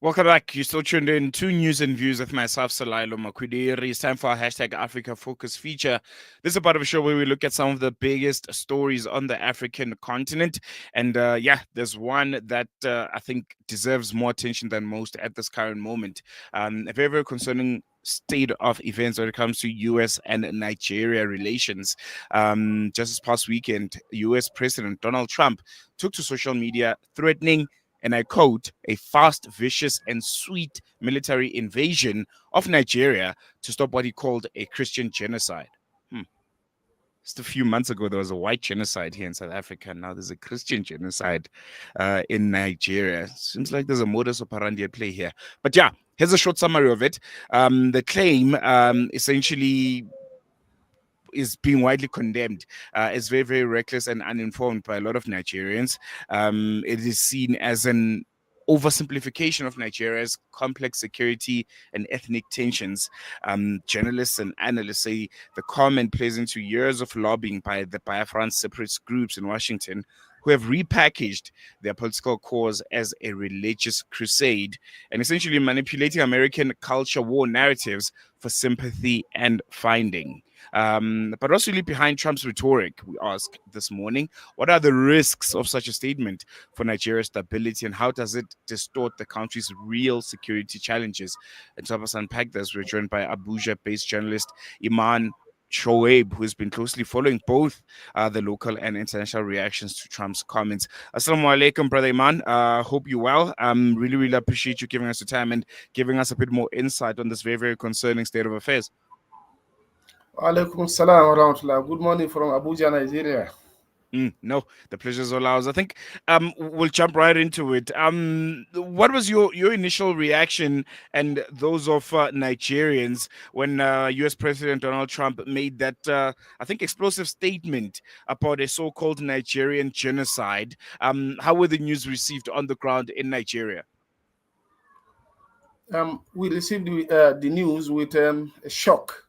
Welcome back. You're still tuned in to News and Views with myself, Salailo Makwidiri. It's time for our hashtag Africa Focus feature. This is a part of a show where we look at some of the biggest stories on the African continent. And there's one that I think deserves more attention than most at this current moment. A very, very concerning state of events when it comes to US and Nigeria relations. Just this past weekend, US President Donald Trump took to social media threatening, and I quote, a fast, vicious, and sweet military invasion of Nigeria to stop what he called a Christian genocide. Just a few months ago, there was a white genocide here in South Africa. Now there's a Christian genocide in Nigeria. Seems like there's a modus operandi at play here. But yeah, here's a short summary of it. The claim essentially is being widely condemned. It's very, very reckless and uninformed by a lot of Nigerians. It is seen as an oversimplification of Nigeria's complex security and ethnic tensions. Journalists and analysts say the comment plays into years of lobbying by the Biafran separatist groups in Washington, who have repackaged their political cause as a religious crusade and essentially manipulating American culture war narratives for sympathy and finding. But what's really behind Trump's rhetoric, we ask this morning? What are the risks of such a statement for Nigeria's stability, and how does it distort the country's real security challenges? And to help us unpack this, we're joined by Abuja-based journalist Immam Shuaib, who has been closely following both the local and international reactions to Trump's comments. Assalamu alaikum, brother Iman. Hope you're well. Really, really appreciate you giving us the time and giving us a bit more insight on this very, very concerning state of affairs. Alaikum salam wa rahmatullah. Good morning from Abuja, Nigeria. No, the pleasure's all ours. I think we'll jump right into it. What was your initial reaction and those of Nigerians when U.S. President Donald Trump made that, I think, explosive statement about a so-called Nigerian genocide? How were the news received on the ground in Nigeria? We received the news with a shock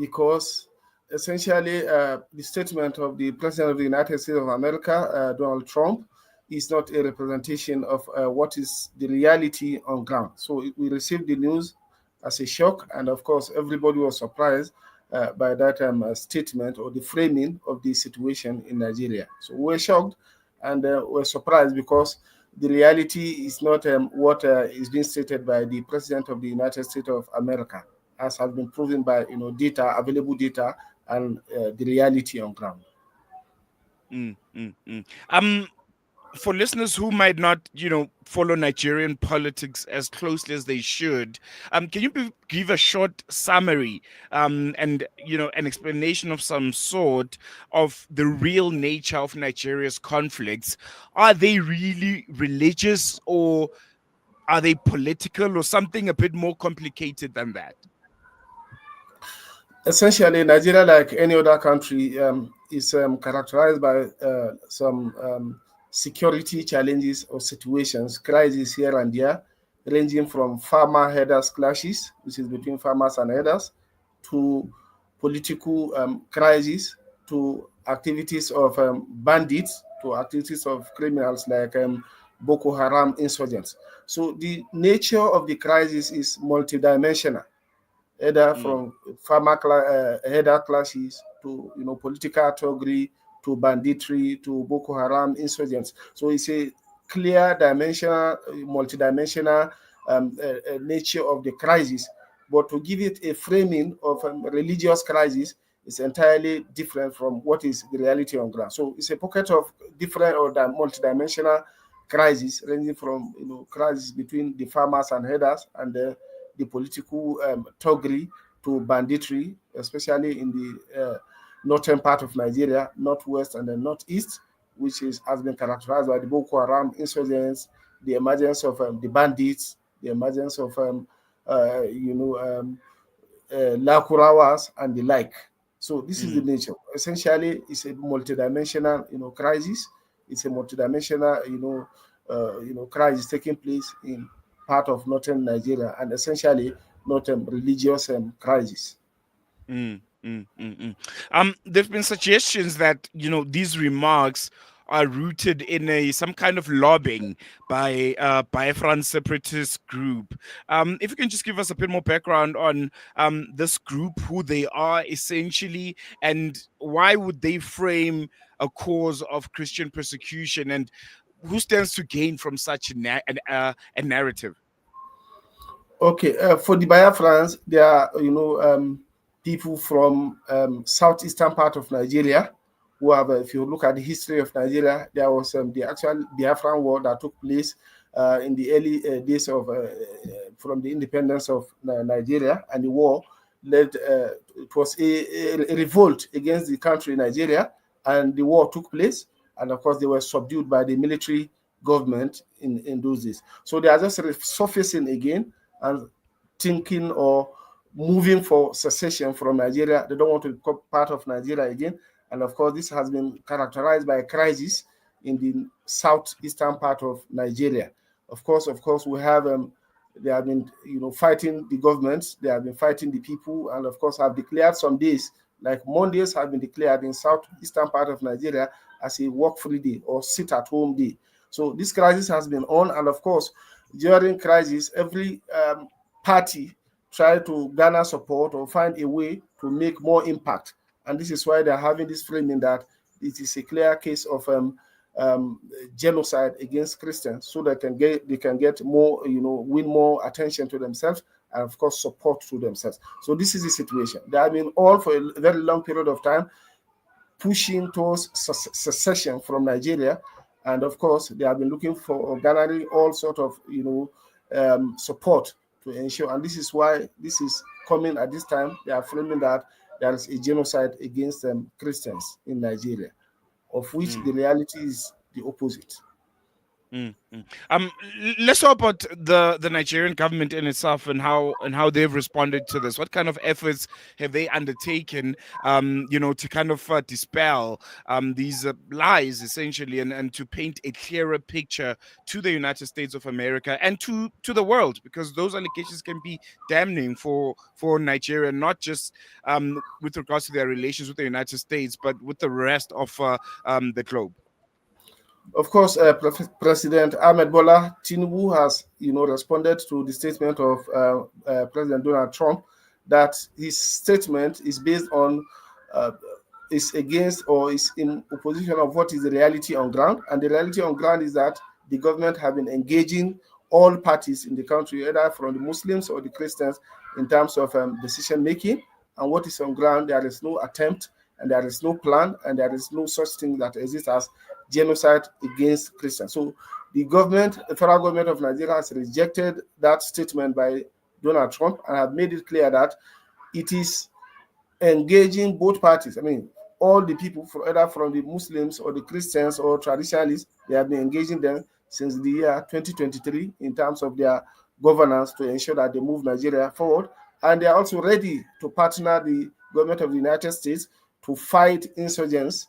because essentially the statement of the President of the United States of America, Donald Trump, is not a representation of what is the reality on ground. So we received the news as a shock, and of course everybody was surprised by that statement or the framing of the situation in Nigeria. So we were shocked and were surprised because the reality is not what is being stated by the President of the United States of America, as has been proven by data, available data, and the reality on ground. For listeners who might not, follow Nigerian politics as closely as they should, can you give a short summary and an explanation of some sort of the real nature of Nigeria's conflicts? Are they really religious, or are they political, or something a bit more complicated than that? Essentially, Nigeria, like any other country, is characterized by some security challenges or situations, crises here and there, ranging from farmer-herders clashes, which is between farmers and herders, to political crises, to activities of bandits, to activities of criminals like Boko Haram insurgents. So the nature of the crisis is multidimensional, either from farmer header clashes to political thuggery to banditry to Boko Haram insurgents. So it's a clear dimensional, multidimensional nature of the crisis. But to give it a framing of religious crisis is entirely different from what is the reality on ground. So it's a pocket of different or multidimensional crisis, ranging from crisis between the farmers and herders and the political thuggery to banditry, especially in the northern part of Nigeria, northwest and the northeast, which has been characterized by the Boko Haram insurgents, the emergence of the bandits, the emergence of Lakurawas and the like. So this is the nature. Essentially, it's a multidimensional, crisis. It's a multidimensional, crisis taking place in part of northern Nigeria, and essentially not a religious crisis. There've been suggestions that these remarks are rooted in some kind of lobbying by Biafran separatist group. If you can just give us a bit more background on this group, who they are essentially, and why would they frame a cause of Christian persecution, and who stands to gain from such a narrative? Okay, for the Biafrans, there are people from southeastern part of Nigeria who have. If you look at the history of Nigeria, there was the actual Biafran war that took place in the early days of from the independence of Nigeria, and the war led. It was a revolt against the country Nigeria, and the war took place, and of course they were subdued by the military government in those days. So they are just resurfacing again and thinking or moving for secession from Nigeria. They don't want to become part of Nigeria again. And of course, this has been characterized by a crisis in the southeastern part of Nigeria. Of course, we have they have been, fighting the governments. They have been fighting the people, and of course, have declared some days, like Mondays, have been declared in southeastern part of Nigeria as a work-free day or sit-at-home day. So this crisis has been on, and of course, during crisis, every party try to garner support or find a way to make more impact. And this is why they're having this framing that it is a clear case of genocide against Christians, so they can get more, win more attention to themselves, and of course support to themselves. So this is the situation. They have been all for a very long period of time pushing towards secession from Nigeria. And of course, they have been looking for garnering all sort of, support to ensure. And this is why this is coming at this time. They are framing that there is a genocide against Christians in Nigeria, of which the reality is the opposite. Let's talk about the Nigerian government in itself and how they've responded to this. What kind of efforts have they undertaken, to kind of dispel these lies essentially, and to paint a clearer picture to the United States of America and to the world, because those allegations can be damning for Nigeria, not just with regards to their relations with the United States, but with the rest of the globe. Of course, President Ahmed Bola Tinubu has, responded to the statement of President Donald Trump, that his statement is based on, is against or is in opposition of what is the reality on ground. And the reality on ground is that the government have been engaging all parties in the country, either from the Muslims or the Christians, in terms of decision making. And what is on ground, there is no attempt, and there is no plan, and there is no such thing that exists as genocide against Christians. So the federal government of Nigeria has rejected that statement by Donald Trump and have made it clear that it is engaging both parties. I mean, all the people, either from the Muslims or the Christians or traditionalists, they have been engaging them since the year 2023 in terms of their governance to ensure that they move Nigeria forward. And they are also ready to partner the government of the United States to fight insurgents,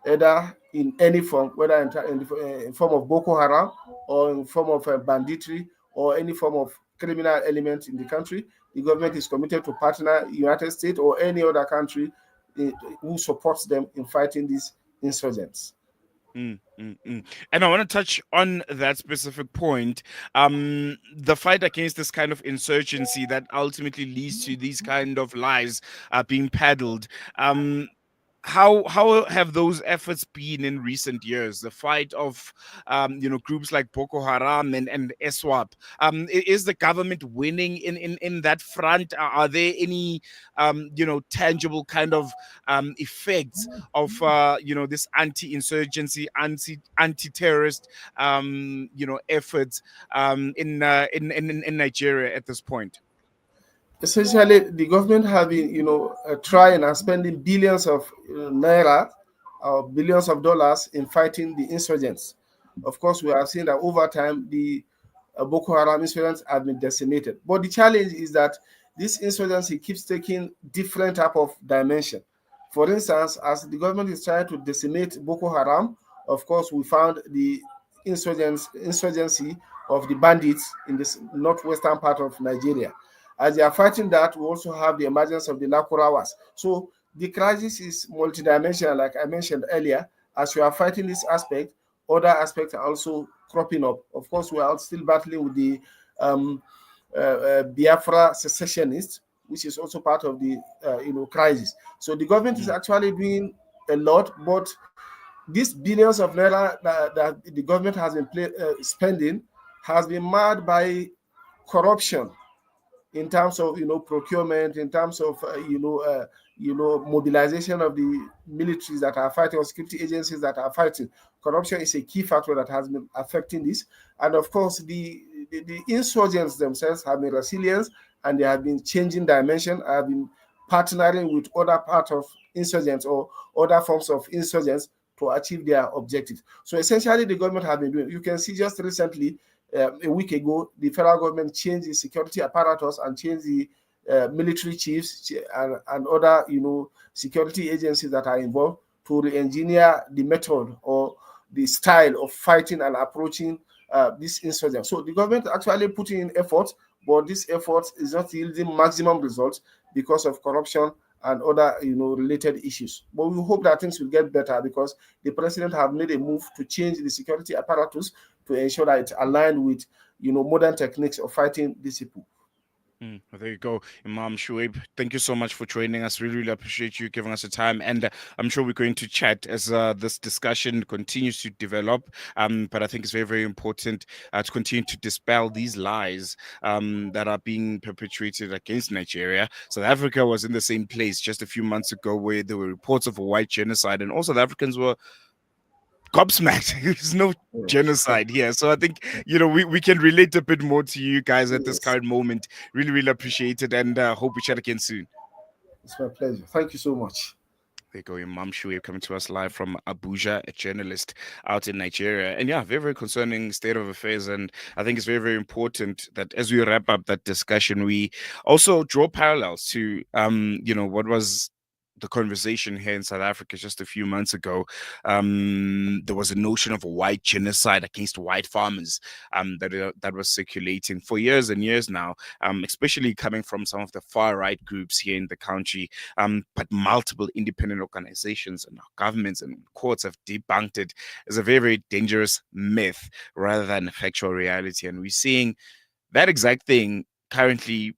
either in any form, whether in form of Boko Haram or in form of banditry or any form of criminal element in the country. The government is committed to partner United States or any other country who supports them in fighting these insurgents. And I want to touch on that specific point, the fight against this kind of insurgency that ultimately leads to these kind of lies being peddled. How have those efforts been in recent years? The fight of groups like Boko Haram and ISWAP. Is the government winning in that front? Are there any tangible kind of effects of this anti-insurgency, anti-terrorist efforts in Nigeria at this point? Essentially, the government have been, trying and spending billions of naira or billions of dollars in fighting the insurgents. Of course, we have seen that over time, the Boko Haram insurgents have been decimated. But the challenge is that this insurgency keeps taking different type of dimension. For instance, as the government is trying to decimate Boko Haram, of course, we found the insurgency of the bandits in this northwestern part of Nigeria. As they are fighting that, we also have the emergence of the Lakurawas. So the crisis is multidimensional, like I mentioned earlier, as we are fighting this aspect, other aspects are also cropping up. Of course, we are still battling with the Biafra secessionists, which is also part of the crisis. So the government is actually doing a lot, but these billions of naira that the government has been spending has been marred by corruption in terms of procurement, in terms of mobilization of the militaries that are fighting, or security agencies that are fighting. Corruption is a key factor that has been affecting this, and of course the insurgents themselves have been resilient, and they have been changing dimension, have been partnering with other part of insurgents or other forms of insurgents to achieve their objectives. So essentially, the government have been doing. You can see just recently, a week ago, the federal government changed the security apparatus and changed the military chiefs and other, security agencies that are involved to re-engineer the method or the style of fighting and approaching this insurgent. So the government actually putting in effort, but this effort is not yielding maximum results because of corruption and other, related issues. But we hope that things will get better because the president have made a move to change the security apparatus to ensure that it's aligned with, modern techniques of fighting these people. Well, there you go, Immam Shuaib. Thank you so much for joining us. Really, really appreciate you giving us the time. And I'm sure we're going to chat as this discussion continues to develop. But I think it's very, very important to continue to dispel these lies that are being perpetrated against Nigeria. South Africa was in the same place just a few months ago where there were reports of a white genocide, and all South Africans were gobsmacked. There's no genocide here. So I think, we can relate a bit more to you guys at this current moment. Really, really appreciate it, and hope we chat again soon. It's my pleasure. Thank you so much. There you go, Immam Shuaib coming to us live from Abuja, a journalist out in Nigeria. And yeah, very, very concerning state of affairs. And I think it's very, very important that as we wrap up that discussion, we also draw parallels to, what was the conversation here in South Africa just a few months ago. There was a notion of a white genocide against white farmers that was circulating for years and years now, especially coming from some of the far right groups here in the country. But multiple independent organizations and governments and courts have debunked it as a very, very dangerous myth rather than a factual reality. And we're seeing that exact thing currently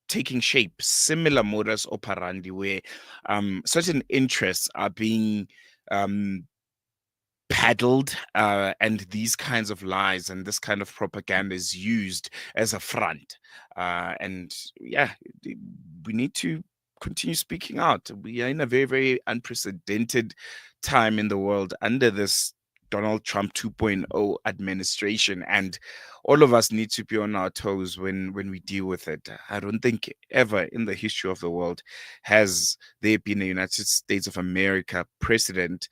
taking shape, similar modus operandi, where certain interests are being peddled, and these kinds of lies and this kind of propaganda is used as a front. And yeah, we need to continue speaking out. We are in a very, very unprecedented time in the world under this Donald Trump 2.0 administration, and all of us need to be on our toes when we deal with it. I don't think ever in the history of the world has there been a United States of America president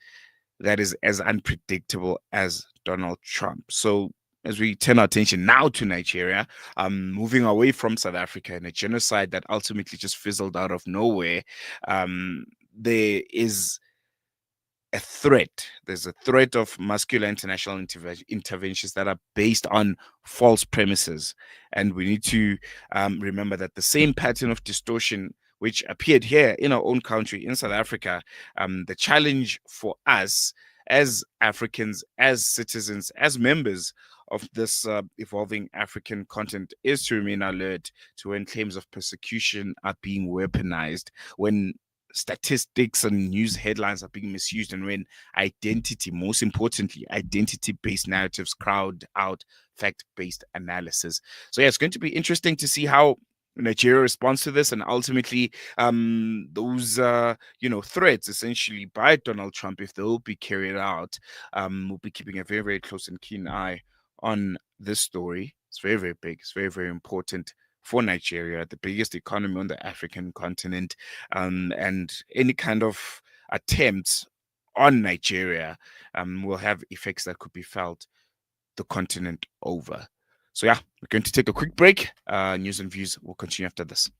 that is as unpredictable as Donald Trump. So as we turn our attention now to Nigeria, moving away from South Africa and a genocide that ultimately just fizzled out of nowhere, there is a threat. There's a threat of muscular international interventions that are based on false premises. And we need to remember that the same pattern of distortion which appeared here in our own country, in South Africa, the challenge for us as Africans, as citizens, as members of this evolving African continent is to remain alert to when claims of persecution are being weaponized, when statistics and news headlines are being misused, and when most importantly, identity-based narratives crowd out fact-based analysis. So yeah, it's going to be interesting to see how Nigeria responds to this, and ultimately those threats essentially by Donald Trump, if they will be carried out, we'll be keeping a very, very close and keen eye on this story. It's very, very big. It's very, very important for Nigeria, the biggest economy on the African continent, and any kind of attempts on Nigeria will have effects that could be felt the continent over. So yeah, we're going to take a quick break. News and views will continue after this.